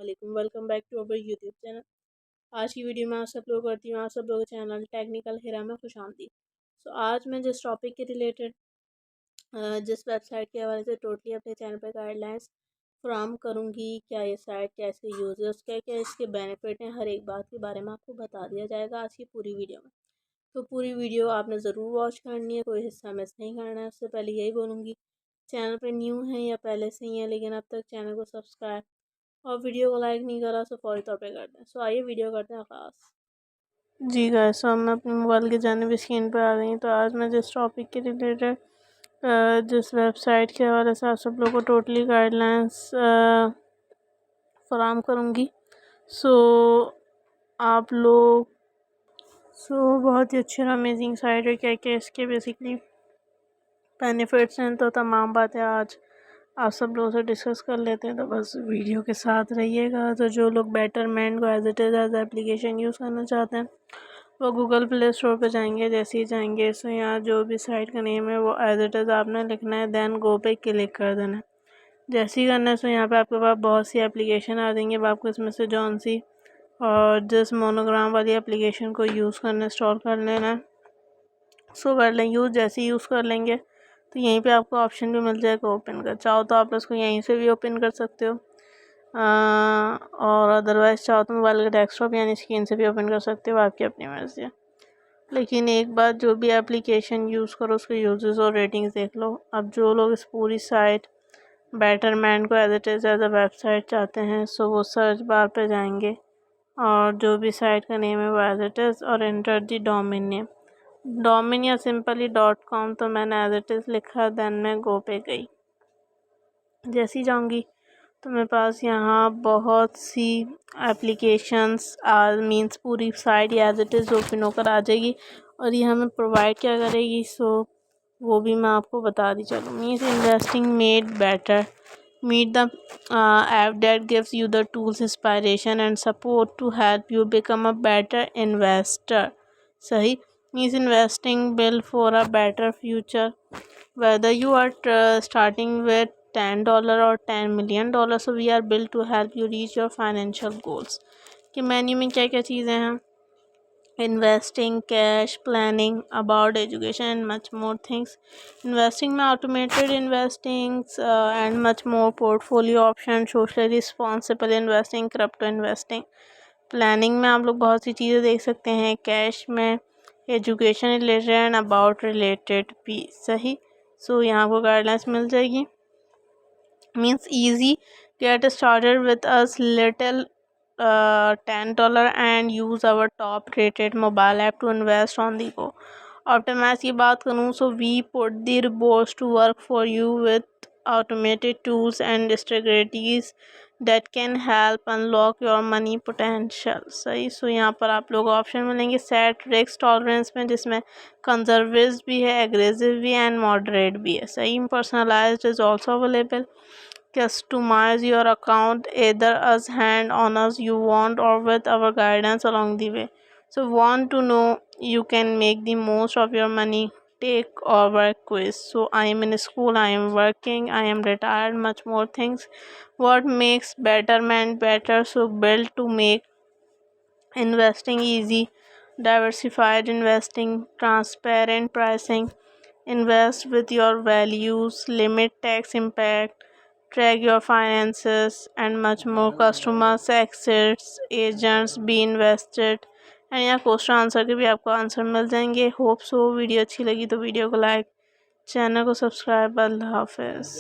वालेकुम, welcome back to our YouTube channel. आज की वीडियो में आप सब लोग करती हूँ आप सब लोगों के चैनल टेक्निकल हिरा में खुशामदीद। आज मैं जिस टॉपिक के रिलेटेड जिस वेबसाइट के हवाले से टोटली अपने चैनल पर गाइडलाइंस फ्राहम करूँगी, क्या ये साइट कैसे यूज़ है, उसके क्या इसके बेनिफिट हैं, हर एक बात के बारे में आपको बता दिया जाएगा आज की पूरी वीडियो में। तो पूरी वीडियो आपने ज़रूर वॉच करनी है, कोई हिस्सा मिस नहीं करना है। उससे पहले यही बोलूँगी, चैनल पर न्यू हैं या पहले से ही हैं लेकिन अब तक चैनल को सब्सक्राइब और वीडियो को लाइक नहीं करा, सो फौरी तौर पे कर दें। सो आइए वीडियो करते हैं आगाज़। जी गाइस, सो मैं अपने मोबाइल की जानिब स्क्रीन पर आ गई। तो आज मैं जिस टॉपिक के रिलेटेड जिस वेबसाइट के हवाले से आप सब लोगों को टोटली गाइडलाइंस फराहम करूँगी, सो आप लोग बहुत ही अच्छी और अमेजिंग साइट है। क्या क्या इसके बेसिकली बेनिफिट्स हैं, तो तमाम बातें आज आप सब लोगों से डिस्कस कर लेते हैं। तो बस वीडियो के साथ रहिएगा। तो जो लोग बेटरमेंट को as it is as application use करना चाहते हैं वो गूगल प्ले स्टोर पे जाएंगे। जैसे ही जाएंगे सो यहाँ जो भी साइट का नेम है वो एज इट इज़ आपने लिखना है, देन गो पे क्लिक कर देना है। जैसे ही करना है सो यहाँ पे आपके पास बहुत सी एप्लीकेशन आ जाएंगी। अब आपको इसमें से जौन सी और जिस मोनोग्राम वाली एप्लीकेशन को यूज़ करना इंस्टॉल कर लेना है, सो कर लें यूज़। जैसे ही यूज़ कर लेंगे तो यहीं पे आपको ऑप्शन भी मिल जाएगा ओपन का। चाहो तो आप इसको यहीं से भी ओपन कर सकते हो और अदरवाइज़ चाहो तो मोबाइल के डेस्कटॉप यानी स्क्रीन से भी ओपन कर सकते हो, आपकी अपनी मर्ज़ी है। लेकिन एक बात, जो भी एप्लीकेशन यूज़ करो उसके यूजेस और रेटिंग्स देख लो। अब जो लोग इस पूरी साइट बेटरमेंट को as it is as a website चाहते हैं, सो वो सर्च बार पे जाएंगे और जो भी साइट का नेम है वो एज इट इज़ और enter the domain name, domain या सिंपली .com। तो मैंने एज इट इज़ लिखा, देन मैं गो पे गई। जैसी जाऊंगी तो मेरे पास यहाँ बहुत सी एप्लीकेशंस मींस पूरी site as it is open होकर आ जाएगी और ये हमें प्रोवाइड क्या करेगी, सो वो भी मैं आपको बता दी चलूँ। Means investing made better, meet the app that gives you the tools, inspiration and support to help you become a better investor। सही means investing build for a better future, whether you are starting with $10 or $10 million, so we are built to help you reach your financial goals। कि menu में क्या क्या चीज़ें हैं, investing, cash, planning, about education and much more things। Investing में automated investings and much more, portfolio option, socially responsible investing, crypto investing। planning में आप लोग बहुत सी चीज़ें देख सकते हैं, cash में education related and about related भी। सही, सो यहाँ को गाइडलाइंस मिल जाएगी। means easy, get started with us little $10 and use our top rated mobile app to invest on the go। Optimise की बात करूँ, so we put the robots to work for you with automated tools and strategies that can help unlock your money potential। सही, सो यहाँ पर आप लोग option मिलेंगे set risk tolerance में, जिसमें कंजर्वेटिव भी है, एग्रेसिव भी है एंड मॉडरेट भी है। सही, personalised is also available. Customize your account either as hand on as you want or with our guidance along the way। So want to know you can make the most of your money, take or work quiz। So I am in school, I am working, I am retired, much more things। What makes betterment better? So built to make investing easy, diversified investing, transparent pricing, invest with your values, limit tax impact, track your finances and much more। customers, exits, agents, be invested and यहाँ question answer के भी आपको answer मिल जाएंगे। Hope so video अच्छी लगी तो video को like, channel को सब्सक्राइब। अल्लाह हाफिज़।